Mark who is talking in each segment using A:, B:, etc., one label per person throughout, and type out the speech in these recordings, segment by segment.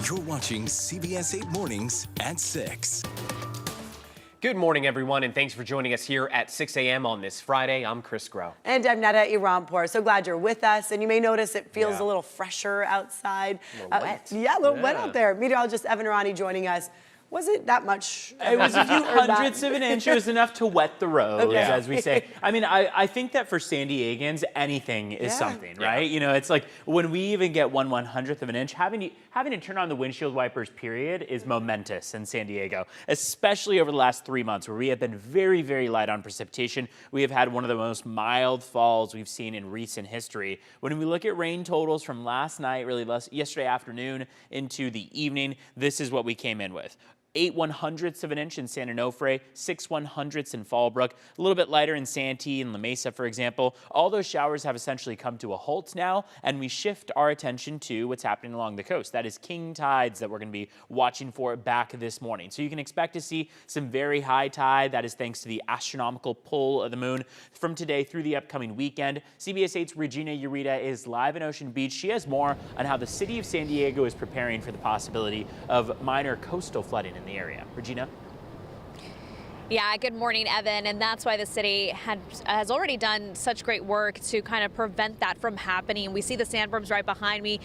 A: You're watching CBS 8 Mornings at 6.
B: Good morning, everyone, and thanks for joining us here at 6 a.m. on this Friday. I'm Chris Groh.
C: And I'm Neda Iranpour. So glad you're with us. And you may notice it feels a little fresher outside.
B: A little wet.
C: Yeah, a little wet out there. Meteorologist Evan Irani joining us. Was it that much?
D: It was a few hundredths of an inch. It was enough to wet the roads, as we say. I mean, I think that for San Diegans, anything is something, right? You know, it's like when we even get 1/100th of an inch, having to turn on the windshield wipers, period, is momentous in San Diego, especially over the last 3 months where we have been very, very light on precipitation. We have had one of the most mild falls we've seen in recent history. When we look at rain totals from last night, really yesterday afternoon into the evening, this is what we came in with. 8/100ths of an inch in San Onofre, 6/100ths in Fallbrook, a little bit lighter in Santee and La Mesa, for example. All those showers have essentially come to a halt now, and we shift our attention to what's happening along the coast. That is king tides that we're going to be watching for back this morning. So you can expect to see some very high tide. That is thanks to the astronomical pull of the moon from today through the upcoming weekend. CBS 8's Regina Ureta is live in Ocean Beach. She has more on how the city of San Diego is preparing for the possibility of minor coastal flooding in the area. Regina?
E: Yeah, good morning, Evan. And that's why the city has already done such great work to kind of prevent that from happening. We see the sandberms right behind me,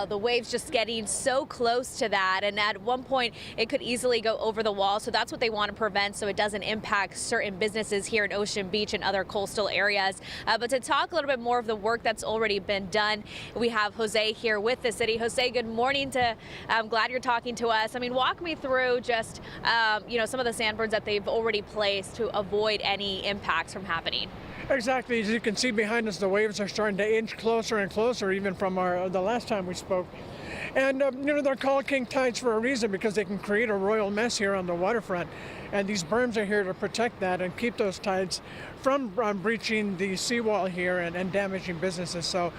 E: the waves just getting so close to that. And at one point, it could easily go over the wall. So that's what they want to prevent so it doesn't impact certain businesses here in Ocean Beach and other coastal areas. But to talk a little bit more of the work that's already been done, we have Jose here with the city. Jose, good morning. I'm glad you're talking to us. I mean, walk me through just, some of the sandberms that they've already placed to avoid any impacts from happening.
F: Exactly. As you can see behind us, the waves are starting to inch closer and closer, even from the last time we spoke. And, they're called king tides for a reason because they can create a royal mess here on the waterfront. And these berms are here to protect that and keep those tides from breaching the seawall here and damaging businesses. So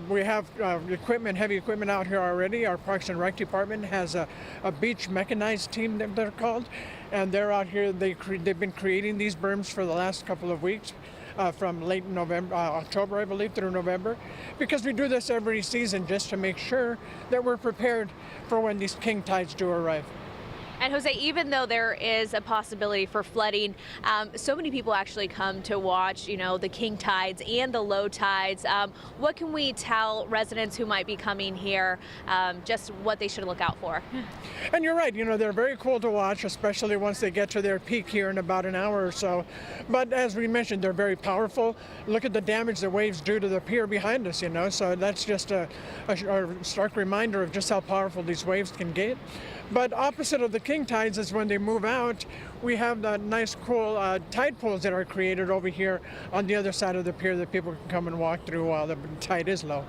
F: we have heavy equipment out here already. Our Parks and Rec department has a beach mechanized team that they're called. And they're out here, they've been creating these berms for the last couple of weeks. From late November, October, I believe, through November, because we do this every season just to make sure that we're prepared for when these king tides do arrive.
E: And Jose, even though there is a possibility for flooding, so many people actually come to watch, the king tides and the low tides. What can we tell residents who might be coming here, just what they should look out for?
F: And you're right, they're very cool to watch, especially once they get to their peak here in about an hour or so. But as we mentioned, they're very powerful. Look at the damage the waves do to the pier behind us, so that's just a stark reminder of just how powerful these waves can get. But opposite of the king tides is when they move out, we have the nice, cool tide pools that are created over here on the other side of the pier that people can come and walk through while the tide is low.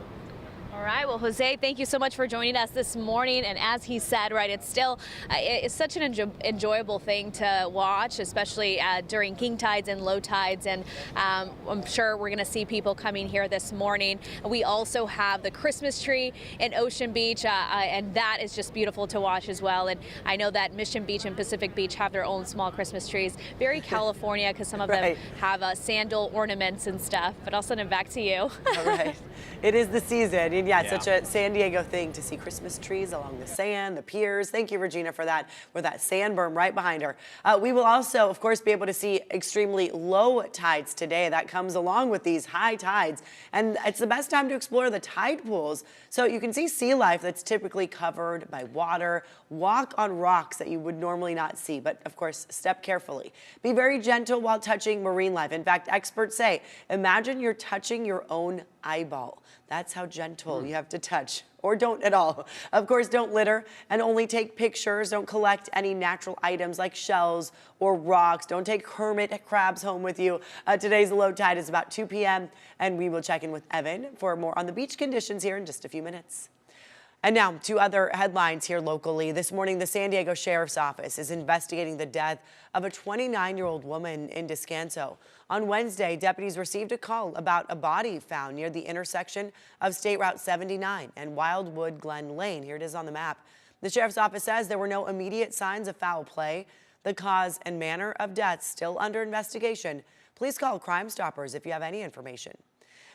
E: All right. Well, Jose, thank you so much for joining us this morning. And as he said, right, it's still it's such an enjoyable thing to watch, especially during king tides and low tides. And I'm sure we're going to see people coming here this morning. We also have the Christmas tree in Ocean Beach, and that is just beautiful to watch as well. And I know that Mission Beach and Pacific Beach have their own small Christmas trees. Very California, because some of them have sandal ornaments and stuff. But I'll send it back to you.
C: All right. It is the season. And yeah, such a San Diego thing to see Christmas trees along the sand, the piers. Thank you, Regina, for that, with that sand berm right behind her. We will also, of course, be able to see extremely low tides today. That comes along with these high tides. And it's the best time to explore the tide pools. So you can see sea life that's typically covered by water, walk on rocks that you would normally not see. But of course, step carefully. Be very gentle while touching marine life. In fact, experts say, imagine you're touching your own eyeball. That's how gentle you have to touch, or don't at all. Of course, don't litter and only take pictures. Don't collect any natural items like shells or rocks. Don't take hermit crabs home with you. Today's low tide is about 2 p.m. and we will check in with Evan for more on the beach conditions here in just a few minutes. And now to other headlines here locally. This morning, the San Diego Sheriff's Office is investigating the death of a 29-year-old woman in Descanso. On Wednesday, deputies received a call about a body found near the intersection of State Route 79 and Wildwood Glen Lane. Here it is on the map. The Sheriff's Office says there were no immediate signs of foul play. The cause and manner of death still under investigation. Please call Crime Stoppers if you have any information.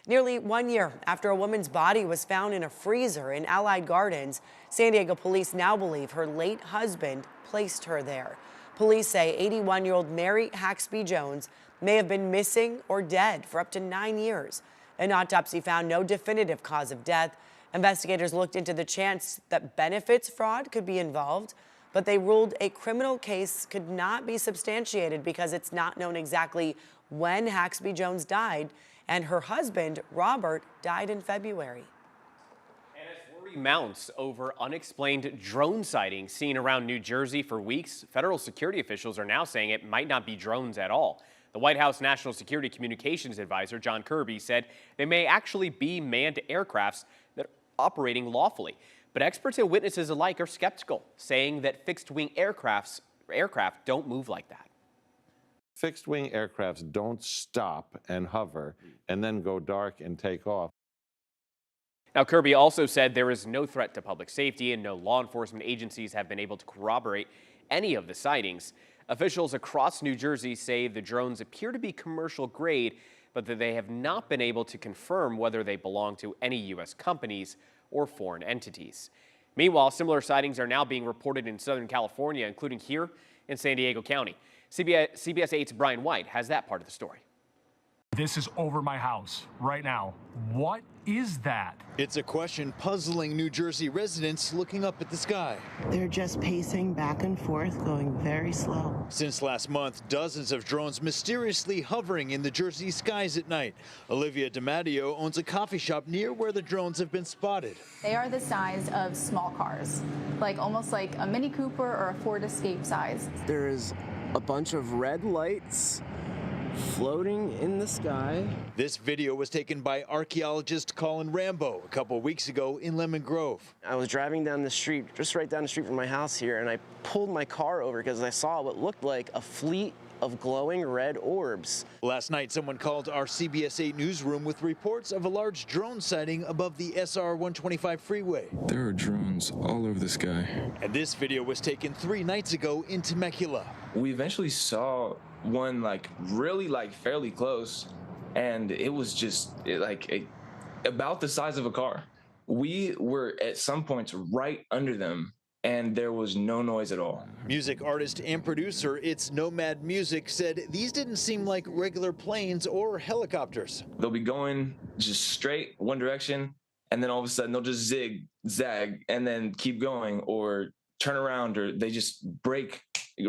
C: Nearly 1 year after a woman's body was found in a freezer in Allied Gardens, San Diego police now believe her late husband placed her there. Police say 81-year-old Mary Haxby Jones may have been missing or dead for up to 9 years. An autopsy found no definitive cause of death. Investigators looked into the chance that benefits fraud could be involved, but they ruled a criminal case could not be substantiated because it's not known exactly when Haxby Jones died, and her husband, Robert, died in February.
B: And as worry mounts over unexplained drone sightings seen around New Jersey for weeks, federal security officials are now saying it might not be drones at all. The White House National Security Communications Advisor, John Kirby, said they may actually be manned aircrafts that are operating lawfully. But experts and witnesses alike are skeptical, saying that fixed-wing aircraft don't move like that.
G: Fixed-wing aircrafts don't stop and hover and then go dark and take off.
B: Now, Kirby also said there is no threat to public safety and no law enforcement agencies have been able to corroborate any of the sightings. Officials across New Jersey say the drones appear to be commercial grade, but that they have not been able to confirm whether they belong to any U.S. companies or foreign entities. Meanwhile, similar sightings are now being reported in Southern California, including here in San Diego County. CBS 8's Brian White has that part of the story.
H: This is over my house right now. What is that?
I: It's a question puzzling New Jersey residents looking up at the sky.
J: They're just pacing back and forth, going very slow.
I: Since last month, dozens of drones mysteriously hovering in the Jersey skies at night. Olivia DiMatteo owns a coffee shop near where the drones have been spotted.
K: They are the size of small cars, almost like a Mini Cooper or a Ford Escape size.
L: There is a bunch of red lights floating in the sky.
I: This video was taken by archaeologist Colin Rambo a couple weeks ago in Lemon Grove.
L: I was driving down the street, just right down the street from my house here, and I pulled my car over because I saw what looked like a fleet of glowing red orbs.
I: Last night, someone called our CBS 8 newsroom with reports of a large drone sighting above the SR 125 freeway.
M: There are drones all over the sky.
I: And this video was taken 3 nights ago in Temecula.
N: We eventually saw one really fairly close, and it was just about the size of a car. We were at some points right under them, and there was no noise at all.
I: Music artist and producer It's Nomad Music said these didn't seem like regular planes or helicopters.
N: They'll be going just straight one direction, and then all of a sudden they'll just zag and then keep going or turn around, or they just break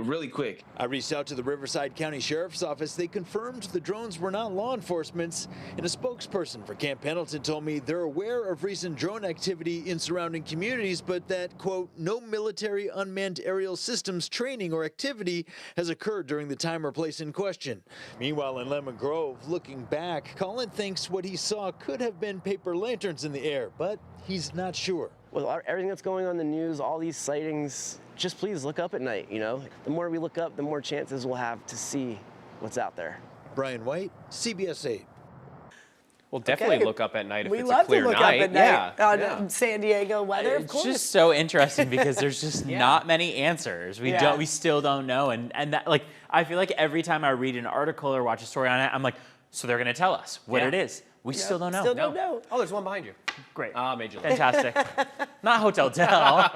N: really quick.
I: I reached out to the Riverside County Sheriff's Office. They confirmed the drones were not law enforcement's, and a spokesperson for Camp Pendleton told me they're aware of recent drone activity in surrounding communities, but that, quote, no military unmanned aerial systems training or activity has occurred during the time or place in question. Meanwhile, in Lemon Grove, looking back, Colin thinks what he saw could have been paper lanterns in the air, but he's not sure.
L: With everything that's going on in the news, all these sightings, just please look up at night, The more we look up, the more chances we'll have to see what's out there.
I: Brian White, CBS 8.
B: Well, definitely look up at night if
C: We
B: it's
C: love
B: a clear
C: to look
B: night.
C: up at night on San Diego weather, of course.
D: It's just so interesting because there's just not many answers. We still don't know, and that I feel like every time I read an article or watch a story on it, I'm like, so they're gonna tell us what it is. We still don't know.
C: Still don't know.
B: Oh, there's one behind you.
D: Great.
B: Major League.
D: Fantastic. Not Hotel Del.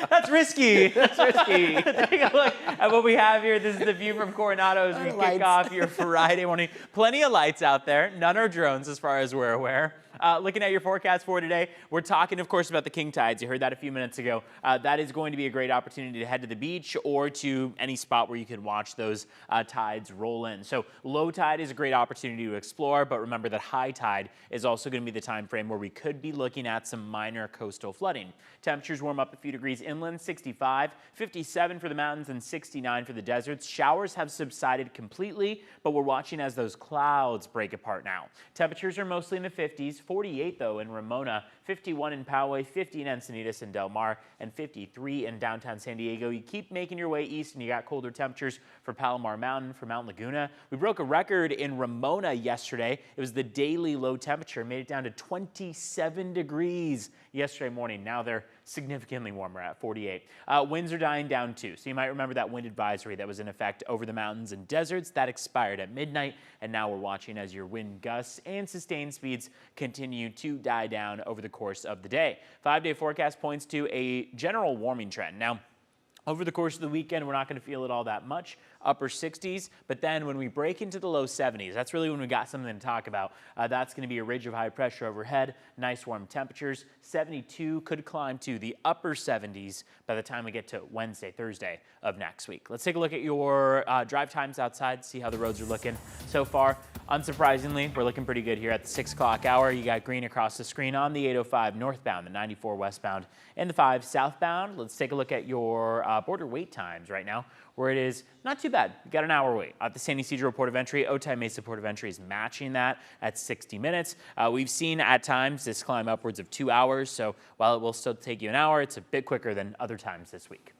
D: That's risky. That's risky. Take a look at what we have here. This is the view from Coronado as we kick off your Friday morning. Plenty of lights out there. None are drones as far as we're aware. Looking at your forecast for today, we're talking, of course, about the king tides. You heard that a few minutes ago. That is going to be a great opportunity to head to the beach or to any spot where you can watch those tides roll in. So low tide is a great opportunity to explore, but remember that high tide is also going to be the time frame where we could be looking at some minor coastal flooding. Temperatures warm up a few degrees inland, 65, 57 for the mountains, and 69 for the deserts. Showers have subsided completely, but we're watching as those clouds break apart now. Temperatures are mostly in the 50s. 48 though in Ramona, 51 in Poway, 50 in Encinitas and Del Mar, and 53 in downtown San Diego. You keep making your way east and you got colder temperatures for Palomar Mountain, for Mount Laguna. We broke a record in Ramona yesterday. It was the daily low temperature, made it down to 27 degrees yesterday morning. Now they're significantly warmer at 48. Winds are dying down too. So you might remember that wind advisory that was in effect over the mountains and deserts. That expired at midnight, and now we're watching as your wind gusts and sustained speeds continue to die down over the course of the day. 5-day forecast points to a general warming trend. Now, over the course of the weekend, we're not going to feel it all that much, upper 60s, but then when we break into the low 70s, that's really when we got something to talk about. That's going to be a ridge of high pressure overhead, nice warm temperatures. 72 could climb to the upper 70s by the time we get to Wednesday, Thursday of next week. Let's take a look at your drive times outside, see how the roads are looking so far. Unsurprisingly, we're looking pretty good here at the 6 o'clock hour. You got green across the screen on the 805 northbound, the 94 westbound, and the 5 southbound. Let's take a look at your border wait times right now, where it is not too bad. You got an hour wait. At the San Ysidro Port of Entry, Otay Mesa Port of Entry is matching that at 60 minutes. We've seen at times this climb upwards of 2 hours, so while it will still take you an hour, it's a bit quicker than other times this week.